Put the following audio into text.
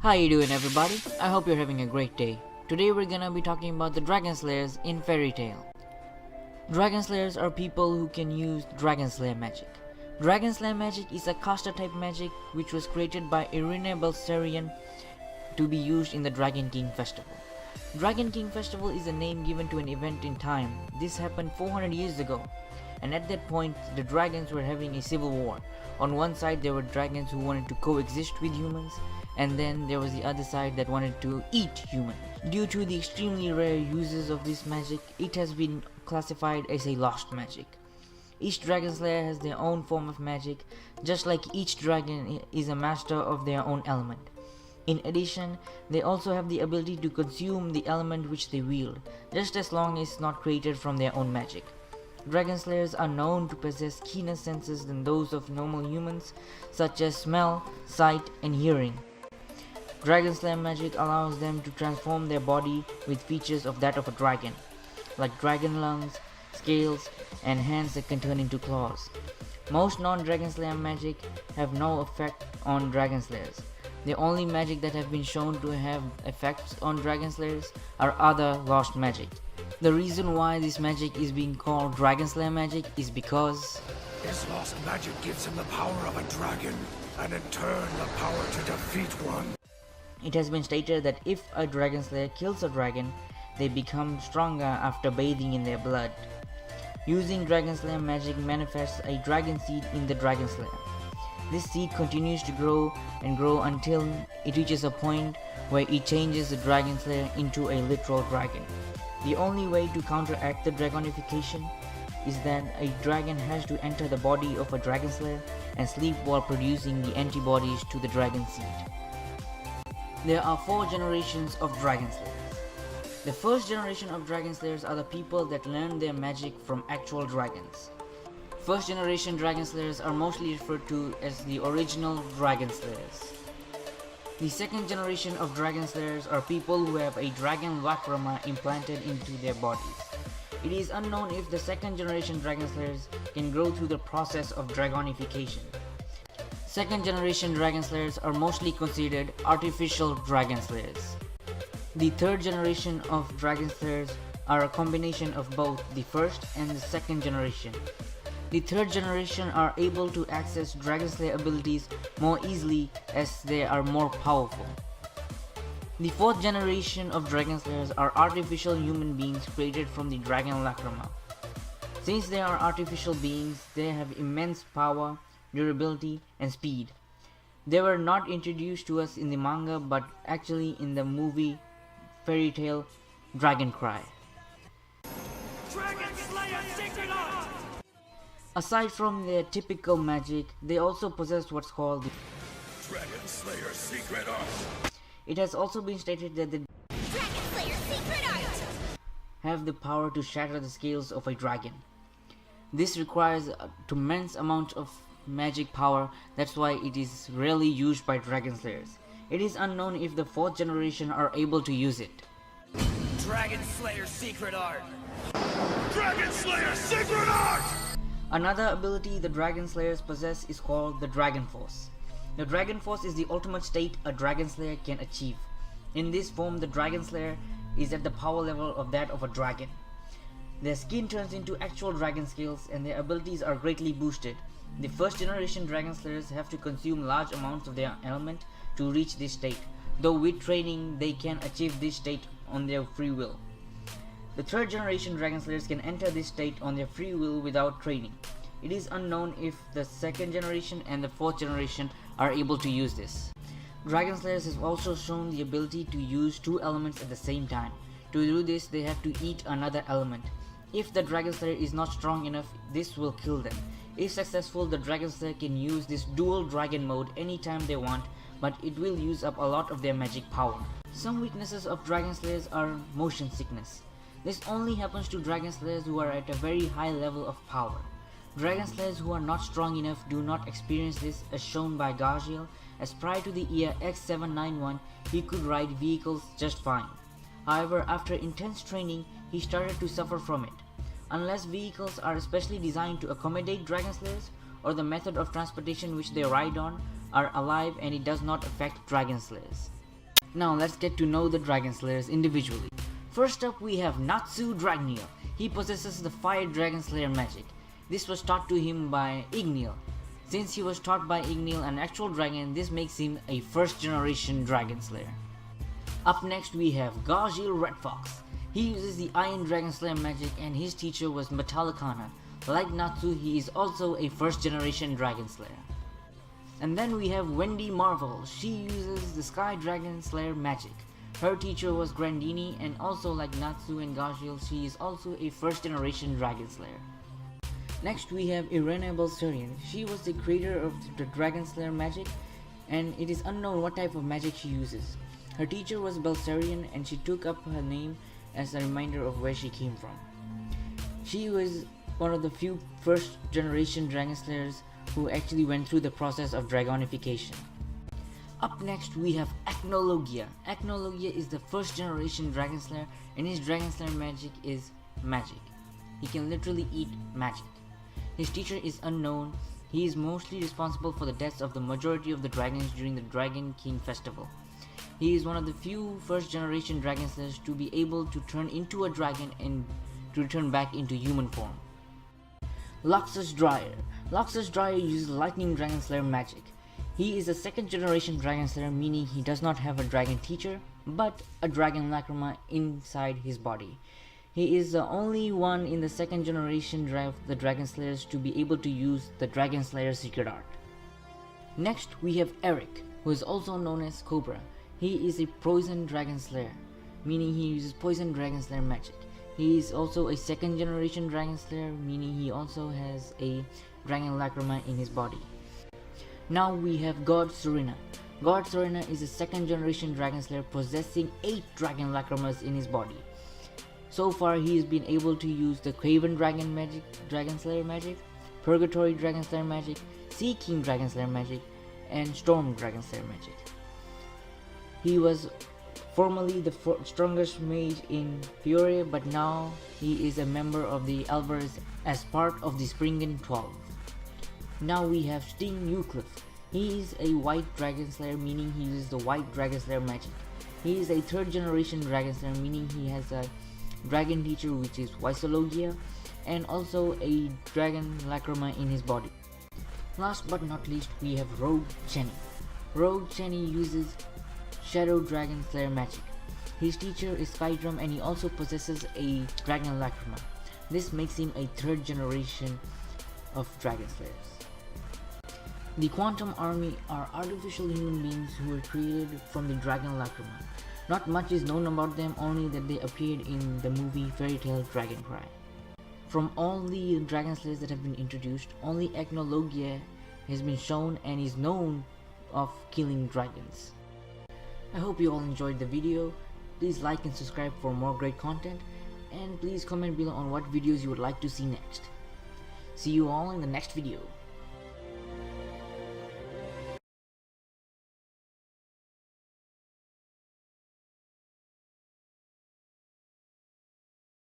How you doing, everybody? I hope you're having a great day. Today we're gonna be talking about the Dragon Slayers in Fairy Tail. Dragon Slayers are people who can use Dragon Slayer magic. Dragon Slayer magic is a caster type magic which was created by Irina Belsarian to be used in the Dragon King Festival. Dragon King Festival is a name given to an event in time. This happened 400 years ago, and at that point the dragons were having a civil war. On one side there were dragons who wanted to coexist with humans, and then there was the other side that wanted to eat humans. Due to the extremely rare uses of this magic, it has been classified as a lost magic. Each Dragon Slayer has their own form of magic, just like each dragon is a master of their own element. In addition, they also have the ability to consume the element which they wield, just as long as it's not created from their own magic. Dragon Slayers are known to possess keener senses than those of normal humans, such as smell, sight, and hearing. Dragon Slayer magic allows them to transform their body with features of that of a dragon, like dragon lungs, scales, and hands that can turn into claws. Most non-Dragon Slayer magic have no effect on Dragon Slayers. The only magic that have been shown to have effects on Dragon Slayers are other lost magic. The reason why this magic is being called Dragon Slayer magic is because his lost magic gives him the power of a dragon, and in turn the power to defeat one. It has been stated that if a Dragon Slayer kills a dragon, they become stronger after bathing in their blood. Using Dragon Slayer magic manifests a dragon seed in the Dragon Slayer. This seed continues to grow and grow until it reaches a point where it changes the Dragon Slayer into a literal dragon. The only way to counteract the dragonification is that a dragon has to enter the body of a Dragon Slayer and sleep while producing the antibodies to the dragon seed. There are 4 generations of Dragon Slayers. The first generation of Dragon Slayers are the people that learn their magic from actual dragons. First generation Dragon Slayers are mostly referred to as the original Dragon Slayers. The second generation of Dragon Slayers are people who have a dragon lacrima implanted into their bodies. It is unknown if the second generation Dragon Slayers can grow through the process of dragonification. Second generation Dragon Slayers are mostly considered artificial Dragon Slayers. The third generation of Dragon Slayers are a combination of both the first and the second generation. The third generation are able to access Dragon Slayer abilities more easily as they are more powerful. The fourth generation of Dragon Slayers are artificial human beings created from the dragon lacrima. Since they are artificial beings, they have immense power, durability, and speed. They were not introduced to us in the manga, but actually in the movie Fairy Tail Dragon Cry. Dragon Slayer Secret Art! Aside from their typical magic, they also possess what's called the Dragon Slayer Secret Art! It has also been stated that the Dragon Slayer Secret Art! have the power to shatter the scales of a dragon. This requires a tremendous amount of magic power, that's why it is rarely used by Dragon Slayers. It is unknown if the 4th generation are able to use it. Dragon Slayer Secret Art! Dragon Slayer Secret Art! Another ability the Dragon Slayers possess is called the Dragon Force. The Dragon Force is the ultimate state a Dragon Slayer can achieve. In this form, the Dragon Slayer is at the power level of that of a dragon. Their skin turns into actual dragon scales and their abilities are greatly boosted. The first generation Dragon Slayers have to consume large amounts of their element to reach this state, though with training they can achieve this state on their free will. The third generation Dragon Slayers can enter this state on their free will without training. It is unknown if the second generation and the 4th generation are able to use this. Dragon Slayers have also shown the ability to use 2 elements at the same time. To do this, they have to eat another element. If the Dragon Slayer is not strong enough, this will kill them. If successful, the Dragon Slayer can use this dual dragon mode anytime they want, but it will use up a lot of their magic power. Some weaknesses of Dragon Slayers are motion sickness. This only happens to Dragon Slayers who are at a very high level of power. Dragon Slayers who are not strong enough do not experience this, as shown by Gargiel, as prior to the year X791 he could ride vehicles just fine. However, after intense training, he started to suffer from it. Unless vehicles are especially designed to accommodate Dragon Slayers, or the method of transportation which they ride on are alive and it does not affect Dragon Slayers. Now let's get to know the Dragon Slayers individually. First up we have Natsu Dragneel. He possesses the Fire Dragon Slayer magic. This was taught to him by Igneel. Since he was taught by Igneel, an actual dragon, this makes him a first generation Dragon Slayer. Up next we have Gajeel Red Fox. He uses the Iron Dragon Slayer magic and his teacher was Metallicana. Like Natsu, he is also a first generation Dragon Slayer. And then we have Wendy Marvel. She uses the Sky Dragon Slayer magic. Her teacher was Grandini, and also like Natsu and Gajeel, she is also a first generation Dragon Slayer. Next we have Irena Belsarion. She was the creator of the Dragon Slayer magic, and it is unknown what type of magic she uses. Her teacher was Belsarion, and she took up her name as a reminder of where she came from. She was one of the few first generation Dragon Slayers who actually went through the process of dragonification. Up next we have Acnologia. Acnologia is the first generation Dragon Slayer, and his Dragon Slayer magic is magic. He can literally eat magic. His teacher is unknown. He is mostly responsible for the deaths of the majority of the dragons during the Dragon King festival. He is one of the few first generation Dragon Slayers to be able to turn into a dragon and to return back into human form. Luxus Dryer. Luxus Dryer uses Lightning Dragon Slayer magic. He is a second generation Dragon Slayer, meaning he does not have a dragon teacher, but a dragon lacrima inside his body. He is the only one in the second generation of the Dragon Slayers to be able to use the Dragon Slayer secret art. Next we have Eric, who is also known as Cobra. He is a Poison Dragon Slayer, meaning he uses Poison Dragon Slayer magic. He is also a second generation Dragon Slayer, meaning he also has a dragon lacrima in his body. Now we have God Serena. God Serena is a second generation Dragon Slayer possessing 8 dragon lacrimas in his body. So far he has been able to use the Craven Dragon Slayer magic, Purgatory Dragon Slayer magic, Sea King Dragon Slayer magic, and Storm Dragon Slayer magic. He was formerly the strongest mage in Fiore, but now he is a member of the Alvarez as part of the Springen 12. Now we have Sting Eucliffe. He is a White Dragon Slayer, meaning he uses the White Dragon Slayer magic. He is a third generation Dragon Slayer, meaning he has a dragon teacher which is Vysologia, and also a dragon lacrima in his body. Last but not least we have Rogue Chenny. Rogue Chenny uses Shadow Dragon Slayer magic. His teacher is Skydrum, and he also possesses a dragon lacrima. This makes him a third generation of Dragon Slayers. The Quantum Army are artificial human beings who were created from the dragon lacrima. Not much is known about them, only that they appeared in the movie Fairy Tail Dragon Cry. From all the Dragon Slayers that have been introduced, only Acnologia has been shown and is known of killing dragons. I hope you all enjoyed the video. Please like and subscribe for more great content, and please comment below on what videos you would like to see next. See you all in the next video.